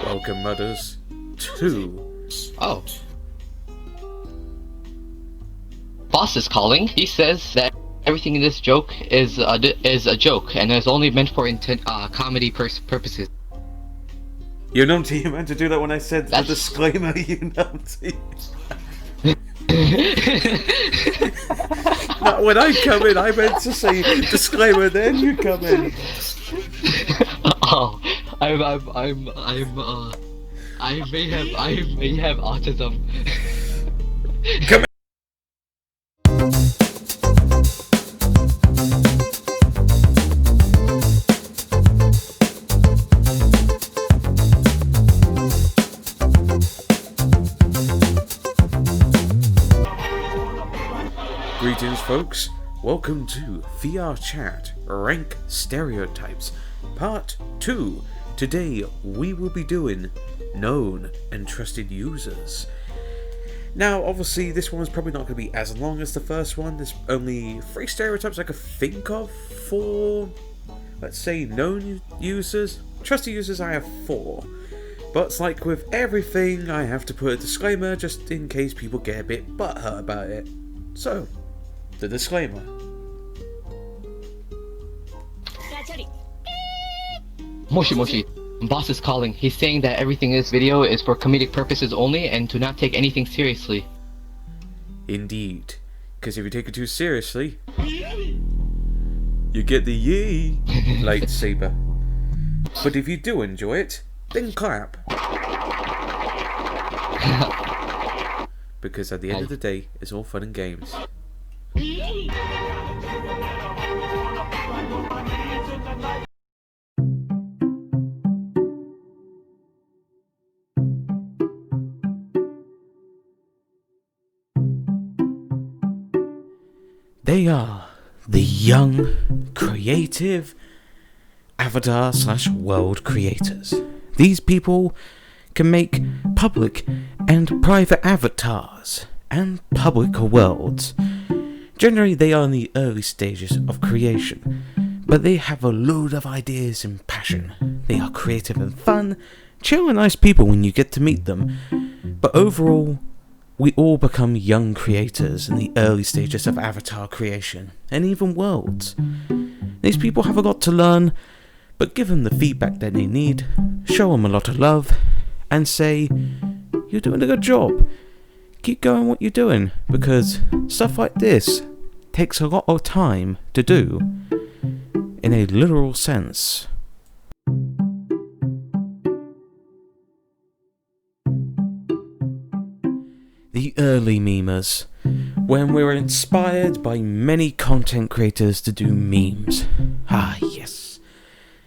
Welcome, Mudders, to... Oh. Boss is calling. He says that everything in this joke is a joke and is only meant for comedy purposes. You numpty, you meant to do that when I said the disclaimer, you numpty. Not when I come in, I meant to say disclaimer, then you come in. Oh, I may have autism. Come in. Greetings, folks. Welcome to VRChat Rank Stereotypes Part 2. Today we will be doing known and trusted users. Now, obviously, this one's probably not going to be as long as the first one. There's only 3 stereotypes I could think of for, let's say, known users. Trusted users, I have 4. But it's like with everything, I have to put a disclaimer just in case people get a bit butthurt about it. So, the disclaimer. Moshi Moshi. Boss is calling. He's saying that everything in this video is for comedic purposes only and to not take anything seriously. Indeed. Because if you take it too seriously, you get the yay lightsaber. But if you do enjoy it, then clap. Because at the end of the day, it's all fun and games. They are the young, creative avatar/world creators. These people can make public and private avatars and public worlds. Generally, they are in the early stages of creation, but they have a load of ideas and passion. They are creative and fun, chill and nice people when you get to meet them. But overall, we all become young creators in the early stages of avatar creation, and even worlds. These people have a lot to learn, but give them the feedback that they need, show them a lot of love, and say, you're doing a good job. Keep going what you're doing, because stuff like this takes a lot of time to do, in a literal sense. The early memers, when we were inspired by many content creators to do memes. Ah, yes.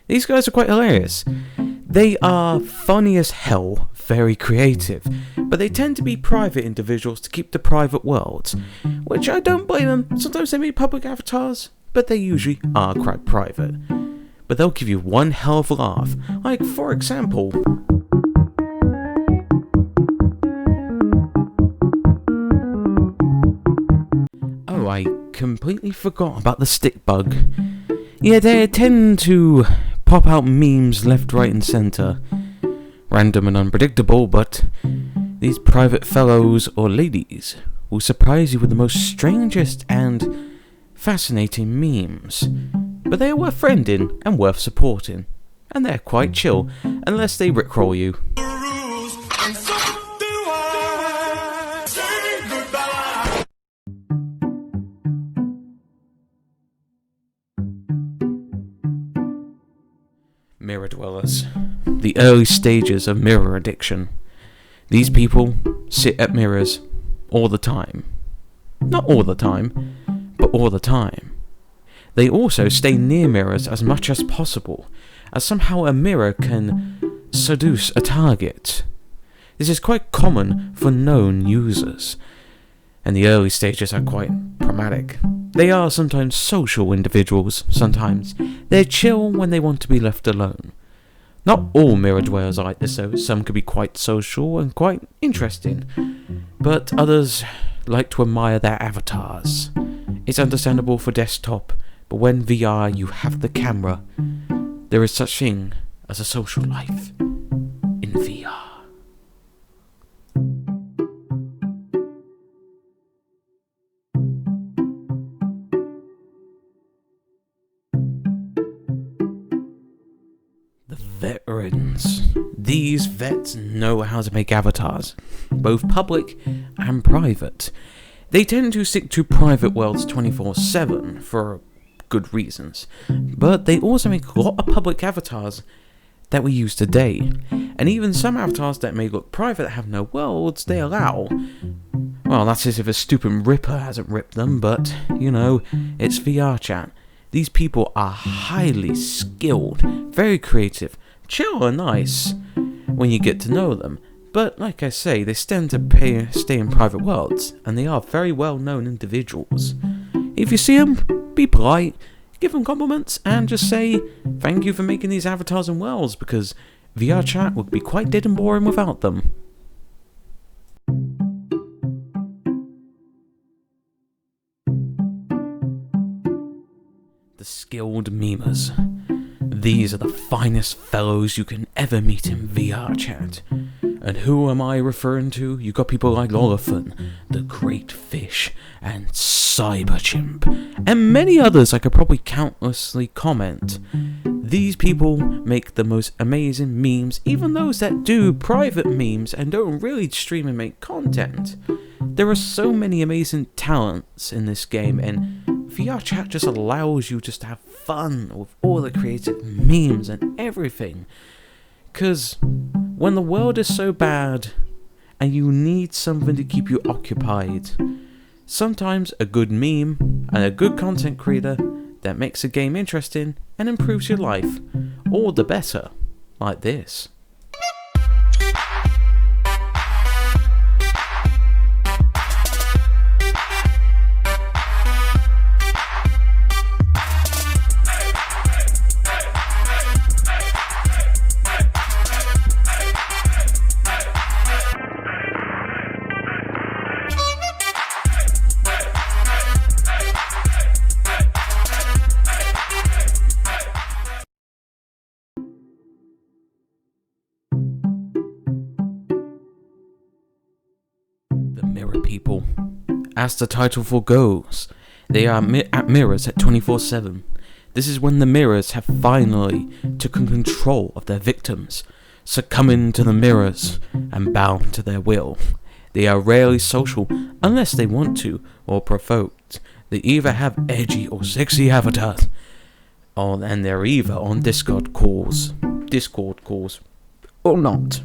These guys are quite hilarious. They are funny as hell, very creative, but they tend to be private individuals to keep the private worlds, which I don't blame them. Sometimes they make public avatars, but they usually are quite private. But they'll give you one hell of a laugh. Like, for example, I completely forgot about the stick bug. Yeah, they tend to pop out memes left, right and centre. Random and unpredictable, but these private fellows or ladies will surprise you with the most strangest and fascinating memes. But they are worth friending and worth supporting. And they're quite chill, unless they rickroll you. Mirror dwellers. The early stages of mirror addiction. These people sit at mirrors all the time. Not all the time, but all the time. They also stay near mirrors as much as possible, as somehow a mirror can seduce a target. This is quite common for known users, and the early stages are quite problematic. They are sometimes social individuals, sometimes they're chill when they want to be left alone. Not all mirror dwellers are like this though, some could be quite social and quite interesting, but others like to admire their avatars. It's understandable for desktop, but when VR you have the camera, there is such thing as a social life in VR. The veterans. These vets know how to make avatars, both public and private. They tend to stick to private worlds 24/7 for good reasons, but they also make a lot of public avatars that we use today, and even some avatars that may look private that have no worlds, they allow. Well, that's as if a stupid ripper hasn't ripped them, but, you know, it's VRChat. These people are highly skilled, very creative, chill and nice when you get to know them. But like I say, they tend to stay in private worlds, and they are very well-known individuals. If you see them, be polite, give them compliments, and just say, thank you for making these avatars and worlds, because VRChat would be quite dead and boring without them. The skilled memers. These are the finest fellows you can ever meet in VRChat. And who am I referring to? You got people like Olafin, the Great Fish, and Cyberchimp, and many others I could probably countlessly comment. These people make the most amazing memes, even those that do private memes and don't really stream and make content. There are so many amazing talents in this game, and VRChat just allows you just to have fun with all the creative memes and everything. Because when the world is so bad and you need something to keep you occupied, sometimes a good meme and a good content creator that makes a game interesting and improves your life, all the better, like this. People. As the title foregoes, they are at mirrors at 24/7. This is when the mirrors have finally taken control of their victims, succumbing to the mirrors and bound to their will. They are rarely social unless they want to or provoked. They either have edgy or sexy avatars, and they're either on Discord calls, or not.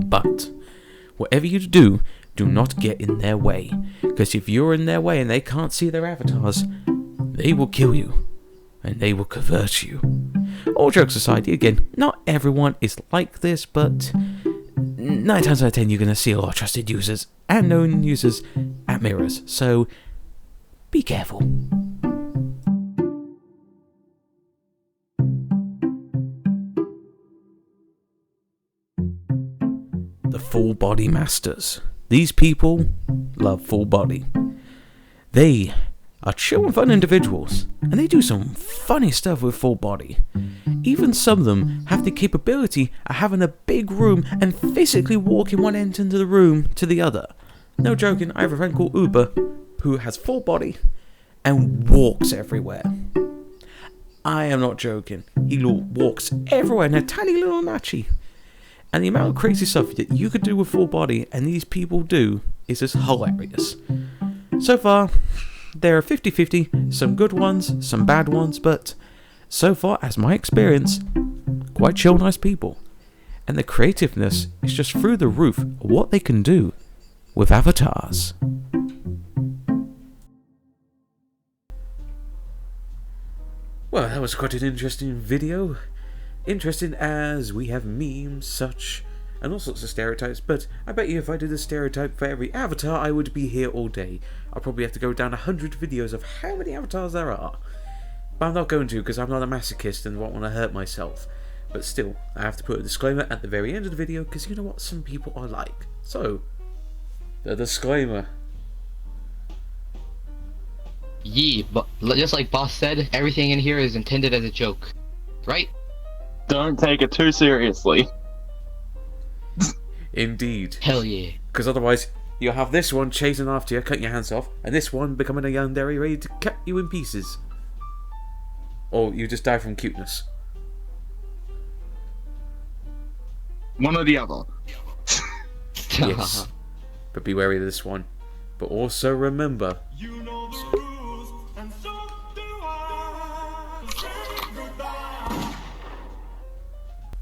But whatever you do not get in their way, because if you're in their way and they can't see their avatars, they will kill you, and they will convert you. All jokes aside, again, not everyone is like this, but 9 times out of 10 you're going to see a lot of trusted users and known users at mirrors, so be careful. The full body masters. These people love full body. They are chill and fun individuals, and they do some funny stuff with full body. Even some of them have the capability of having a big room and physically walking one end into the room to the other. No joking, I have a friend called Uber who has full body and walks everywhere. I am not joking. He walks everywhere in a tiny little nachi. And the amount of crazy stuff that you could do with full body and these people do is just hilarious. So far, there are 50-50, some good ones, some bad ones, but so far, as my experience, quite chill, nice people. And the creativeness is just through the roof of what they can do with avatars. Well, that was quite an interesting video. Interesting as we have memes, such, and all sorts of stereotypes, but I bet you if I did a stereotype for every avatar, I would be here all day. I'll probably have to go down 100 videos of how many avatars there are. But I'm not going to, because I'm not a masochist and won't want to hurt myself. But still, I have to put a disclaimer at the very end of the video, because you know what some people are like. So, the disclaimer. But just like Boss said, everything in here is intended as a joke. Right? Don't take it too seriously. Indeed. Hell yeah. Because otherwise, you'll have this one chasing after you, cutting your hands off, and this one becoming a yandere ready to cut you in pieces. Or you just die from cuteness. One or the other. Yes. But be wary of this one. But also remember... You know the rules, and so do I. Say goodbye.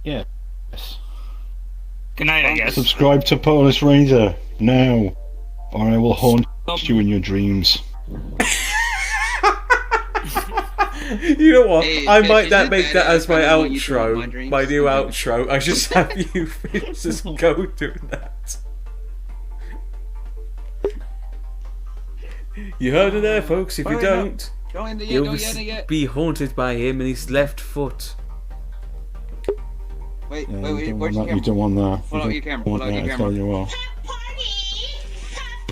Yes. Good night, I guess. Subscribe to Polis Raider now, or I will haunt you in your dreams. You know what? Hey, I Fish, might is it make that badass as my when you throw my outro. dreams? My new outro. I just have you just go doing that. You heard it there, folks. If you Wait, don't, Don't end it yet, you'll don't end it yet. be haunted by him and his left foot. Wait, Yeah, wait, you where's your don't camera? want that. Hold out your camera, hold out your I tell camera. you what.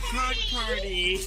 Party! Party!